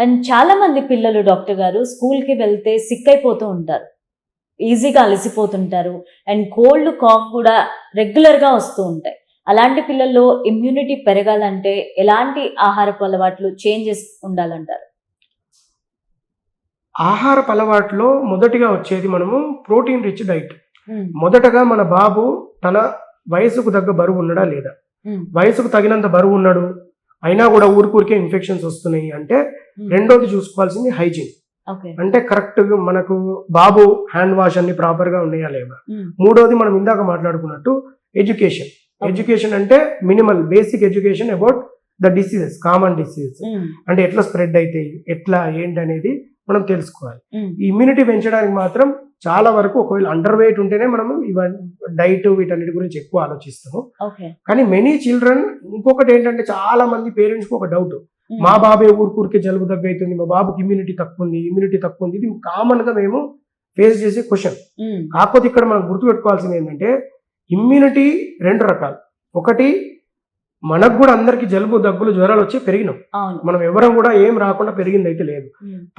And చాలా మంది పిల్లలు డాక్టర్ గారు స్కూల్కి వెళ్తే సిక్ అయిపోతూ ఉంటారు, ఈజీగా అలసిపోతుంటారు, అండ్ కోల్డ్ కాఫ్ కూడా రెగ్యులర్గా వస్తూ ఉంటాయి. అలాంటి పిల్లల్లో ఇమ్యూనిటీ పెరగాలంటే ఎలాంటి ఆహారపు అలవాట్లు చేంజెస్ ఉండాలంటారు? ఆహారపు అలవాట్లో మొదటిగా వచ్చేది మనము ప్రోటీన్ రిచ్ డైట్. మొదటగా మన బాబు తన వయసుకు తగ్గ బరువు ఉన్నాడా లేదా, వయసుకు తగినంత బరువు ఉన్నాడు అయినా కూడా ఊరికే ఇన్ఫెక్షన్స్ వస్తున్నాయి అంటే రెండోది చూసుకోవాల్సింది హైజీన్. అంటే కరెక్ట్ మనకు బాబు హ్యాండ్ వాష్ అన్ని ప్రాపర్ గా ఉన్నాయా లేవా. మూడోది మనం ఇందాక మాట్లాడుకున్నట్టు ఎడ్యుకేషన్. ఎడ్యుకేషన్ అంటే minimal basic education about the diseases, common diseases అంటే ఎట్లా స్ప్రెడ్ అవుతాయి, ఎట్లా ఏంటి అనేది మనం తెలుసుకోవాలి. ఈ ఇమ్యూనిటీ పెంచడానికి మాత్రం చాలా వరకు ఒకవేళ అండర్ వెయిట్ ఉంటేనే మనము డైట్ వీటన్నిటి గురించి ఎక్కువ ఆలోచిస్తాము. కానీ మెనీ చిల్డ్రన్ ఇంకొకటి ఏంటంటే చాలా మంది పేరెంట్స్ కి ఒక డౌట్, మా బాబే ఊరికే జలుబు దగ్గు అవుతుంది, మా బాబుకి ఇమ్యూనిటీ తక్కువ ఉంది. ఇది కామన్ గా మేము ఫేస్ చేసే క్వశ్చన్. కాకపోతే ఇక్కడ మనం గుర్తుపెట్టుకోవాల్సింది ఏంటంటే ఇమ్యూనిటీ రెండు రకాలు. ఒకటి మనకు కూడా అందరికి జలుబు దగ్గులు జ్వరాలు వచ్చి పెరిగినాం, మనం ఎవరం కూడా ఏం రాకుండా పెరిగింది అయితే లేదు.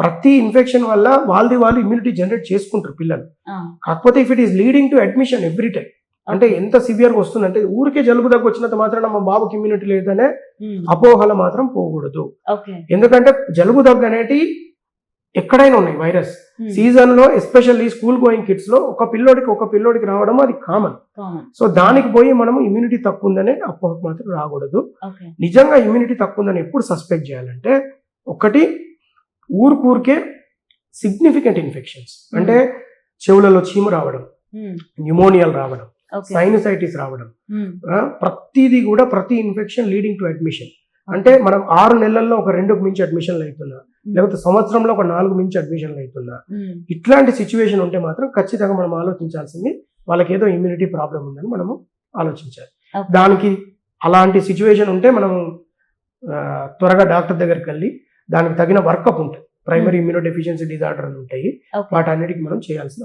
ప్రతి ఇన్ఫెక్షన్ వల్ల వాళ్ళు ఇమ్యూనిటీ జనరేట్ చేసుకుంటారు పిల్లలు. కాకపోతే if it is leading to admission every time, అంటే ఎంత సివియర్ గా వస్తుందంటే ఊరికే జలుబు దగ్గు వచ్చినంత మాత్రాన మా బాబుకి ఇమ్యూనిటీ లేదనే అపోహలు మాత్రం పోకూడదు. ఎందుకంటే జలుబు దగ్గు అనేటి ఎక్కడైనా ఉన్నాయి వైరస్. సీజన్ లో ఎస్పెషల్లీ స్కూల్ గోయింగ్ కిడ్స్ లో ఒక పిల్లోడికి రావడం అది కామన్. సో దానికి పోయి మనము ఇమ్యూనిటీ తక్కువ ఉందనే అపోహ మాత్రం రాకూడదు. నిజంగా ఇమ్యూనిటీ తక్కువ ఉందని ఎప్పుడు సస్పెక్ట్ చేయాలంటే, ఒకటి ఊరికే సిగ్నిఫికెంట్ ఇన్ఫెక్షన్స్ అంటే చెవులలో చీము రావడం, న్యూమోనియాలు రావడం, సైనసైటిస్ రావడం, ప్రతి ఇన్ఫెక్షన్ లీడింగ్ టు అడ్మిషన్. అంటే మనం 6 నెలల్లో ఒక 2కు మించి అడ్మిషన్లు అవుతున్నా, లేకపోతే సంవత్సరంలో ఒక 4 మించి అడ్మిషన్లు అవుతున్నా, ఇట్లాంటి సిచ్యువేషన్ ఉంటే మాత్రం ఖచ్చితంగా మనం ఆలోచించాల్సింది వాళ్ళకి ఏదో ఇమ్యూనిటీ ప్రాబ్లం ఉందని మనము ఆలోచించాలి. దానికి అలాంటి సిచ్యువేషన్ ఉంటే మనం త్వరగా డాక్టర్ దగ్గరికి వెళ్ళి దానికి తగిన వర్కప్ ఉంటుంది. ప్రైమరీ ఇమ్యూనోడెఫిషియన్సీ డిజార్డర్ అని ఉంటాయి, వాటన్నిటికీ మనం చేయాల్సిన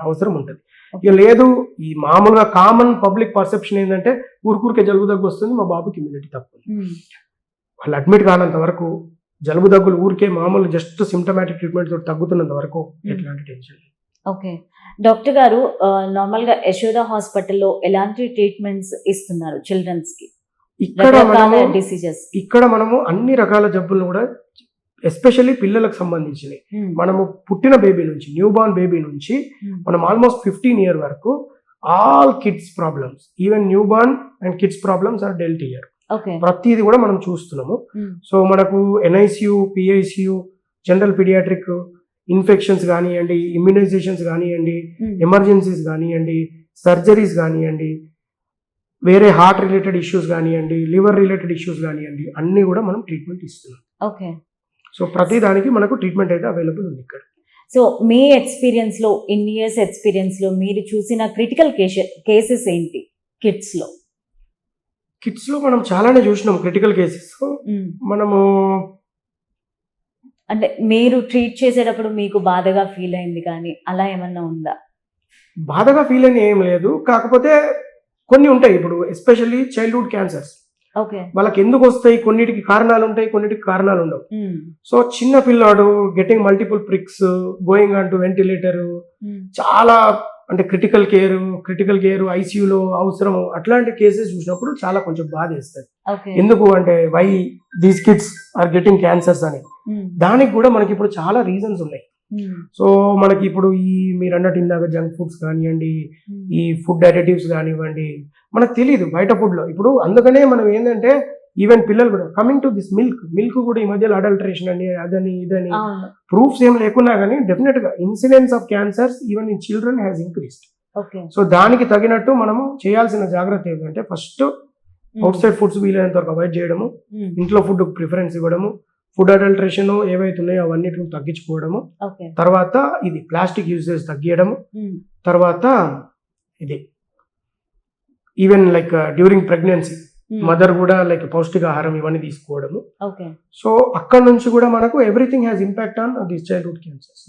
అవసరం ఉంటుంది. ఇక లేదు ఈ మామూలుగా కామన్ పబ్లిక్ పర్సెప్షన్ ఏంటంటే ఊరికే జలుబు దగ్గు వస్తుంది, మా బాబుకి ఇమ్యూనిటీ తక్కువ. వాళ్ళు అడ్మిట్ కానంత వరకు జలుబు దగ్గులు ఊరికే మామూలు జస్ట్ సిమ్టమాటిక్ ట్రీట్మెంట్ తోటి తగ్గుతున్నంత వరకు ఎట్లాంటి టెన్షన్ లేదు. ఓకే డాక్టర్ గారు, నార్మల్ గా యశోద హాస్పిటల్లో ఎలాంటి ట్రీట్మెంట్స్ ఇస్తున్నారు చిల్డ్రన్స్ కి? ఇక్కడ మనము అన్ని రకాల జబ్బులను కూడా ఎస్పెషల్లీ పిల్లలకు సంబంధించినవి మనము పుట్టిన బేబీ నుంచి, న్యూ బార్న్ బేబీ నుంచి మనం ఆల్మోస్ట్ 15 years వరకు all kids problems, even new born and kids problems are dealt here. ప్రతిది కూడా మనం చూస్తున్నాము. సో మనకు NICU, PICU, general paediatric infections కానివ్వండి, ఇమ్యునైజేషన్స్ కానివ్వండి, ఎమర్జెన్సీస్ కానివ్వండి, సర్జరీస్ కానివ్వండి, వేరే హార్ట్ రిలేటెడ్ ఇష్యూస్ కానివ్వండి, లివర్ రిలేటెడ్ ఇష్యూస్ కానివ్వండి, అన్ని కూడా మనం ట్రీట్మెంట్ ఇస్తున్నాం. సో ప్రతి దానికి మనకు ట్రీట్మెంట్ అయితే అవైలబుల్ ఉంది ఇక్కడ. సో మీ ఎక్స్పీరియన్స్ లో, ఇన్ ఇయర్స్ ఎక్స్పీరియన్స్ లో మీరు చూసిన క్రిటికల్ కేసెస్ ఏంటి కిడ్స్ లో? కిడ్స్ లో మనం చాలానే చూసినాం క్రిటికల్ కేసెస్. మనము అంటే మీరు ట్రీట్ చేసేటప్పుడు మీకు బాధగా ఫీల్ అయింది కానీ అలా ఏమన్నా ఉందా? బాధగా ఫీల్ అయింది ఏం లేదు, కాకపోతే కొన్ని ఉంటాయి. ఇప్పుడు ఎస్పెషల్లీ చైల్డ్హుడ్ క్యాన్సర్స్ వాళ్ళకి ఎందుకు వస్తాయి, కొన్నిటికి కారణాలు ఉంటాయి, కొన్నిటికి కారణాలు ఉండవు. సో చిన్న పిల్లాడు getting multiple prix, going on to ventilator, చాలా అంటే క్రిటికల్ కేర్ ICUలో అవసరం, అట్లాంటి కేసెస్ చూసినప్పుడు చాలా కొంచెం బాధ వేస్తుంది. ఎందుకు అంటే why these kids are getting cancers అని. దానికి కూడా మనకి ఇప్పుడు చాలా రీజన్స్ ఉన్నాయి. సో మనకి ఇప్పుడు ఈ మీరు అన్నట్టు ఇందాక జంక్ ఫుడ్స్ కానివ్వండి, ఈ ఫుడ్ అడిటివ్స్ కానివ్వండి, మనకు తెలియదు బయట ఫుడ్ లో. ఇప్పుడు అందుకనే మనం ఏంటంటే ఈవెన్ పిల్లలు కూడా కమింగ్ టు దిస్ మిల్క్ కూడా ఈ మధ్యలో అడల్టరేషన్ అని అదని ఇదని ప్రూఫ్స్ ఏం లేకున్నా కానీ డెఫినెట్ గా incidence of cancers even in children has increased. So దానికి తగినట్టు మనము చేయాల్సిన జాగ్రత్త ఏంటంటే ఫస్ట్ అవుట్ సైడ్ ఫుడ్స్ వీలైనంత వరకు అవాయిడ్ చేయడము, ఇంట్లో ఫుడ్ ప్రిఫరెన్స్ ఇవ్వడము, ఫుడ్ అడల్టరేషన్ ఏవైతే ఉన్నాయో అవన్నిటిని తగ్గించుకోవడము, తర్వాత ఇది ప్లాస్టిక్ యూసేజ్ తగ్గియడము, తర్వాత ఇది even like during pregnancy mother కూడా లైక్ పౌష్టికాహారం ఇవన్నీ తీసుకోవడము. సో అక్కడ నుంచి కూడా మనకు everything has impact on this childhood cancers.